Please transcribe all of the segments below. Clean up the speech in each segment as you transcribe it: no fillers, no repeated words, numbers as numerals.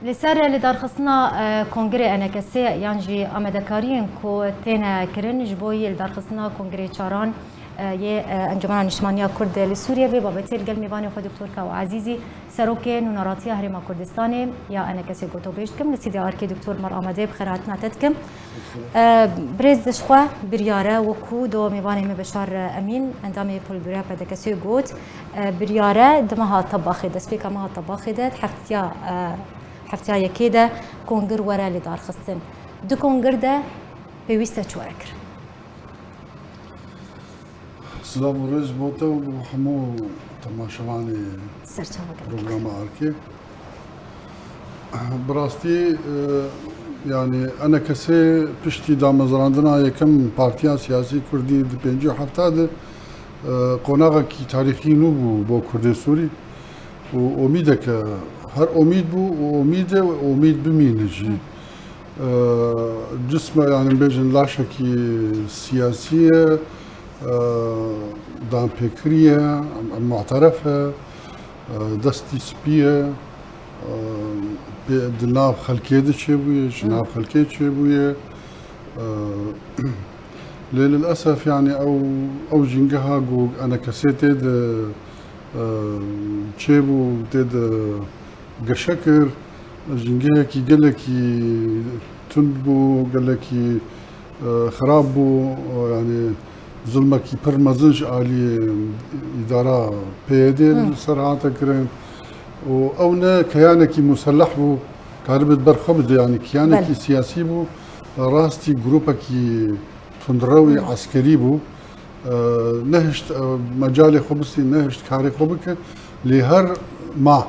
لسر اللي دارخصنا كونغري أنا كسي يعني أمدكارين كو تينا كرن جبوي اللي دارخصنا كونغري شاران يه انجمن نشمانيا كرد لسوريا في بابتي القلمي باني خو دكتور كاو عزيزي سروكين ونراتيا هرما كردستاني يا انا كسي قوتو بيشكم لسيدي اركي دكتور مر اماده بخيراتنا تتكم بريز شخوا برياره وكو دو ميباني مبشار امين اندامي بول بريا بدا كسي قوت برياره دمها طباخي دسبيكا مها طباخي ده حفتيا يكيده كونغر ورا لدار خصن دو كونغر ده بيويستا شواركر سلام ورز بوتا وحمو تماشواني برنامج أركي براستي يعني أنا كسي بشتي دامزراندنا يكم بارتيان سياسي كردي بينجي حتى ده قناعة كي تاريخي نو بو كردي سوري وأميدك هر أميد بو وأميد بمينجي جسمه يعني بيجن لاشكي سياسية دان فكرية معترفة دستي سبية دناف خلقية شبوية جناف خلقية شبوية للأسف يعني أو جنجها جو أنا كسيتي شبو تد قشكر جنجها كي قالكي تنبو قالكي خرابو يعني ظلمك برمزنج على إدارة بيدل صراحة كرين وأونا كيانك مسلح بو كاربت برخبد يعني كيانك سياسي بو راستي جروبك تندروي عسكري بو نهشت مجال خبصي نهشت كاري خبك لهر ما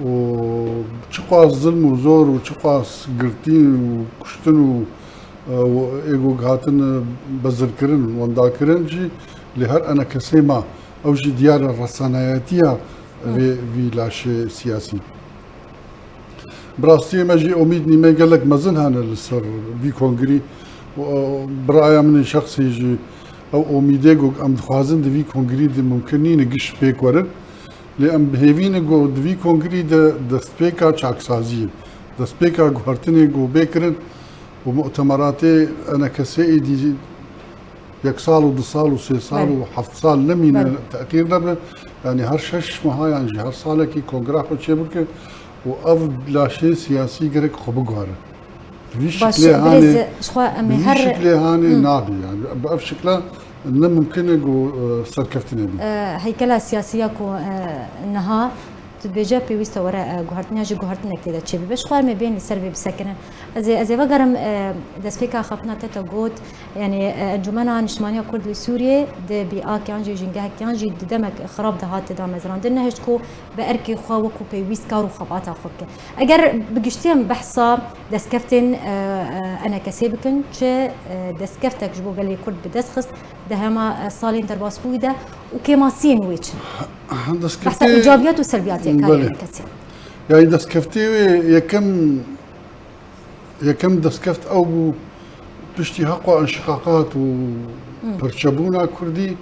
وشقاس ظلم وزور وشقاس قرتين وكشتن وإيجو هاتن بذكرن ونداكرن جي لهر أنا كسيما أو جي ديار الرسانياتية في لاشي سياسي براستي ما جي أميدني ما قال لك مازن هانا لسر في كونغري برأي من شخص يجي أو أميديجو أم خوازن في كونغري دي ممكنين قش بيك ورد لأن بهيفين جو في كونغري ده سبيكا تشاكسازي ده سبيكا غارتني جو بيكرن ومؤتمراتي أنا كسائي دي يك صال ودي صال وسي صال وحفت صال لمين تأخير نبنا يعني هرشش مها يعني هر صالة كي كونغراف وشبكة وأفضل لا شيء سياسي غيرك خبقهر في شكل هاني في شكل هاني نابي يعني بأف شكله إنه ممكن يقول سركفتني بي هيكلا سياسية كو إنها تبجا بيويستا وراء جوهرتنا جي جوهرتنا كده تشبي باش خوار ما بين السربي بسكنه ازي بقرم دسفيكا خفنا تتا جوت يعني انجمنا نشمانيا كرد لسوريا د بي ا كان جي جنجا كان جي دمك خراب ده هات دا مزران دنا هشكو باركي خو وكو بيويس كارو خباتا خوك اگر بقشتيم بحصا دسكفتن انا كسيبكن تش دسكفتك جبو قال كرد بدسخس ده هما صالين ترباس بويده وكما سين ويتش بحث ايجابيات وسلبيات يعني دسكفتي يكم دسكفت او بشتي حقوا انشقاقات وبرشبونا كردي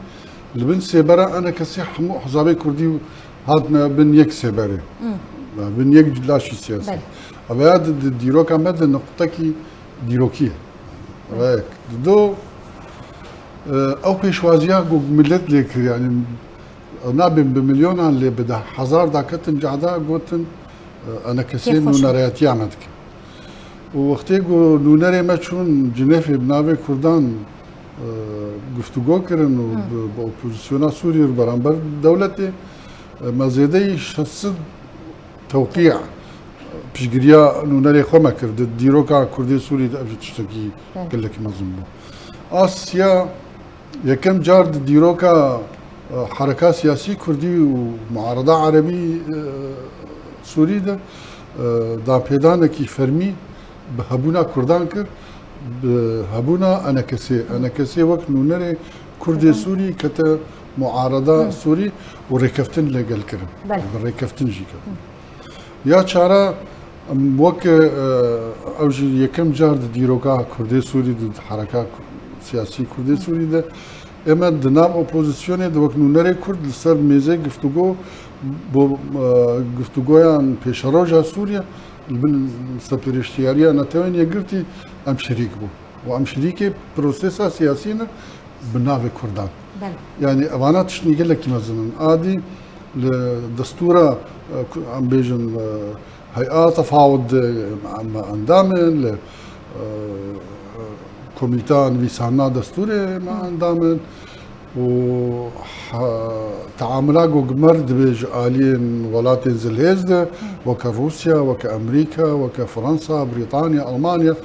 لبن سيبرا انا كسي حمو حزابي كردي هادنا بن يك سيبري بن يك جلاشي سياسي ابا هاد ديروكا مد نقطكي ديروكيه رايك دو او بيشوازيا جو ملت لك يعني نابن بمليون اللي بده حزار داكتن جعدا قوتن انا كسين نونرياتي عمدك ووقتي قو نونري ما تشون جنيفي بنابي كردان گفتگو كرن بأوبوزيسيونا سوريا برانبر دولتي ما زيدي شصد توقيع بشجريا نونري خما كرد ديروكا كردي سوري دأبجي تشتكي قال لك ما زنبو آسيا يكم جارد ديروكا حركات سياسية كردي ومعارضة عربي سوري دا بيدانا كي فرمي بهبونا كردان كر بهبونا أنا كسي وقت نونري كردي سوري كتا معارضة سوري وريكفتن لقل كرم وريكفتن جي كرم يا شارع وك أوجي يكم جارد ديروكا كردي سوري ضد حركات سياسي كردي سوري ده اما دناب اپوزیسیون د وکنونری کرد لسر میزه گفتگو بۆ گفتوگۆیان پێشەڕۆژە سووریا بن سەپێرشتیاریە نەتەوەین یەکگرتی ئەم شەریک بوو و ئەم شەریکێ پرۆسێسا سیاسینە بناوێ کوردان یعنی ئەوانە تشتنی گەلێکی مەزنن ئادی لە دەستورە ئەم بێژن هەیئا تەفاوت ئەندامن لە کۆمیتان ویساننا دەستورێ ئەندامن و تعاملا گوگمەر دەبێژ ئالین وڵاتێن زلهێزدە وەکە رووسیا وەکە ئەمریکا وەکە فەڕەنسا بریتانیا ئەڵمانیا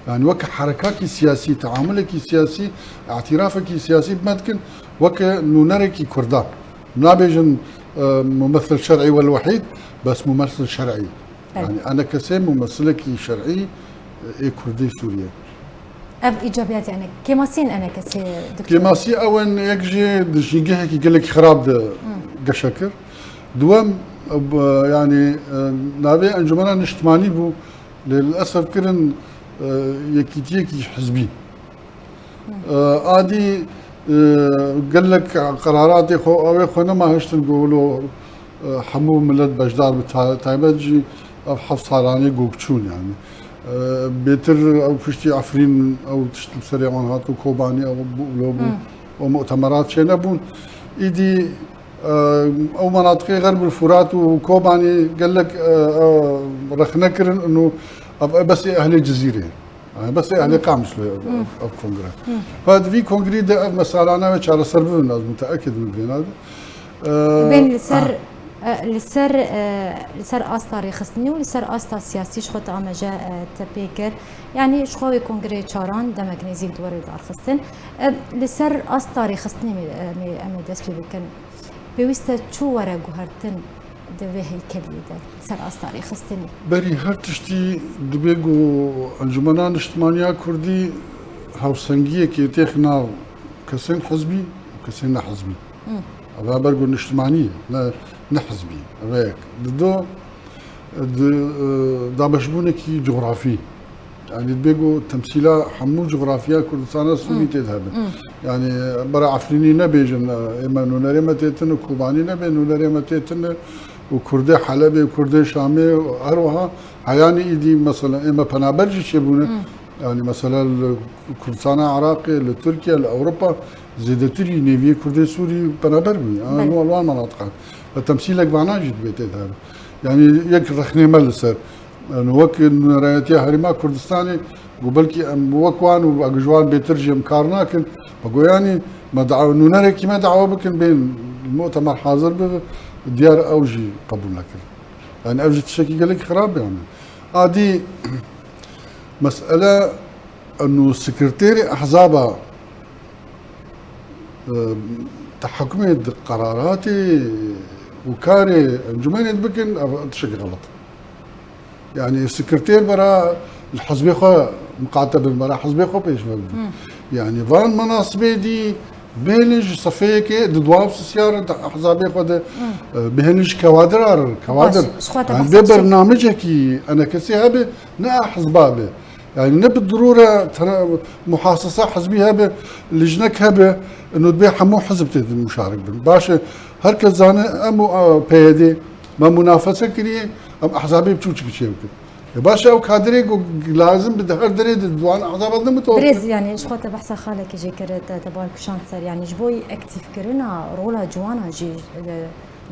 يعني وك حركاكي سياسي تعاملكي سياسي اعترافكي سياسي بمدكن وك نونركي كردان نابيجن ممثل شرعي والوحيد بس ممثل شرعي يعني انا كسيم ممثلكي شرعي كردي سوريا اف ايجابيات يعني كيماسين انا كسي دكتور كيماسي اون يكجي دشينجي هيك قال لك خراب قشكر دوام يعني نابي انجمنا نجتماني بو للاسف كرن يكيتيكي حزبي عادي قال لك قراراتي خونا ما هشت نقولوا حمو ملت بجدار بتايبجي حفص صاراني قوكشون يعني بيتر او فشتي عفرين او تشتم سريعون هاتو كوباني او بولوبو او مؤتمرات شينابون ايدي او مناطق غرب الفرات وكوباني قال لك رخنكرن انه بس اهل الجزيره يعني بس اهل قامش في كونغرس فهذا في كونغرس ده مثلا انا شهر سرب الناس متاكد من هذا بين لسر اس تاريخي ولسر اس سياسي شخو تامجا تبيكر يعني شخو كونغرس شاران دمك نزيد دور الارخصن لسر اس تاريخي مي دس بكن بيوست شو ورا جوهرتن دبي هيكلي ده سر اس تاريخ السنة بري هر تشتي دبيجو انجمنان اجتماعية كردي هاوسنجية كي تخنا كسين حزبي وكسين حزبي هذا برجو اجتماعية لا نحزبي هيك دو دابشبونكي جغرافي يعني دبيجو تمثيلها حمو جغرافيا كردستان السوري تذهب يعني برا عفريني نبيجن اما نونري متيتن كوباني نبي نونري متيتن وكردي حلبي وكردي شامي وهروها عياني ايدي مثلا اما بنابرجي شبونه يعني مثلا كردستان عراقي لتركيا لاوروبا زيدتري نيفي كردي سوري بنابربي انا الوان مناطق التمثيل معنا جد بيت هذا يعني يك رخني ملسر انه وك رايتي هرما كردستاني وبلكي وكوان واجوان بيترجم كارناكن بقول يعني ما دعوا نونركي ما دعوا بكن بين المؤتمر حاضر ديار اوجي قبول لك يعني اوجي تشكي قال لك خراب يعني هذه مساله انه سكرتيري احزابها تحكمت قراراتي وكاري انجمن بكن تشكي غلط يعني السكرتير برا الحزب خو مقاتب برا حزب خو بيش يعني فان مناصبي دي بهنج صفيك دواب سيارة احزابي خو بهنج كوادر يعني ببرنامجك انا كسيهبه نا احزبابه يعني نب بالضروره محاصصه حزبيه هبه لجنك هبه انه تبيع حمو حزب المشارك باشا هركز زانه امو بيدي ما منافسه كريه ام احزابي بتشوش شيء باشا او كادري لازم بدهر دريد دوان احزاب متوقع بريز يعني ايش خاطر بحث خالك جي كرت تبع كشانسر يعني جبوي اكتيف كرنا رولا جوانا جي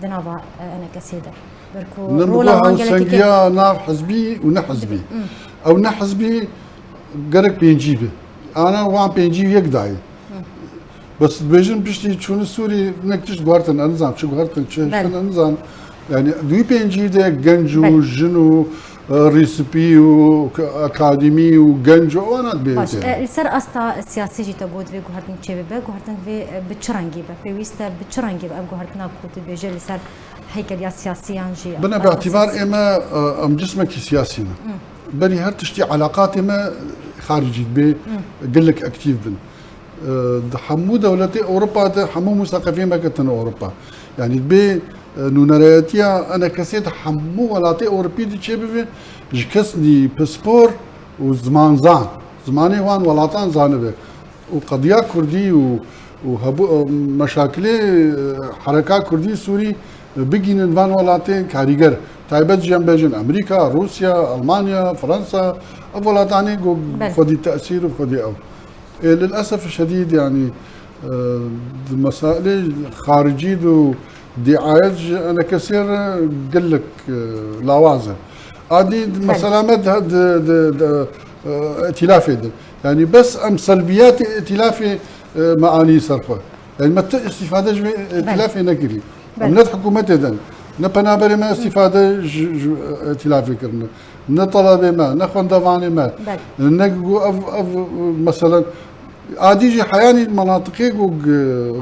دنابا انا كسيده بركو رولا وانجليا نار حزبي ونحزبي او نحزبي قرك بينجيبه انا وان بينجيب يقداي بس بيجن بيشتي شون السوري نكتش غارتن انزام شو غارتن شو انزام يعني دوي بينجي ده جنجو جنو ريسبي واكاديمي وجنجو وانا بيت السر استا السياسي جي تبود في غارتن تشي بي غارتن في بتشرنجي في ويستا بتشرنجي ابو غارتنا كوت بيجي السر هيكل يا سياسيان جي بنا باعتبار اما ام جسمك سياسينا بني هر تشتي علاقات ما خارجي بي قال لك اكتيف بن حمو دولتي اوروبا حمو مثقفين ما كتن اوروبا يعني بي نونرياتيا انا كسيت حمو ولاتي اوروبي دي تشبي جكسني باسبور وزمان زماني وان ولاتان زانبه وقضيه كردي ومشاكل حركات كردي سوري بگینن وان وڵاتێن کاریگەر تایبەت ژیان بێژن ئەمریکا رووسیا ئەڵمانیا فرەنسا ئەو وڵاتانی خودی تأثير وخودي أو للأسف الشديد يعني مسائل خارجي ودعايات أنا كثير قل لك لوازم هذه مسلامات ائتلافي يعني بس أم سلبيات ائتلافي معاني صرفة يعني ما استفادة ائتلافي نقري من حكومتي دن نبنابري ما استفادة ائتلافي كرنا نطلبي ما نخون دفعني ما نقو مثلا عادي حياني مناطقي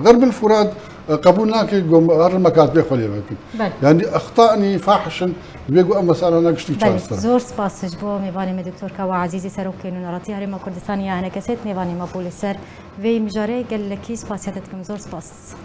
غرب الفرات قبولنا كي هر المكاتب يخلي يعني اخطأني فاحشا بيقوا مسألة ناقشتي چارسر زور سپاس جبو میوانی می دکتر کوا عزیزی سروکی نوراتی هرما کردستانی انا کسیت میوانی ما بول سر وی مجاره گل کی سپاسیتت کم زور سپاس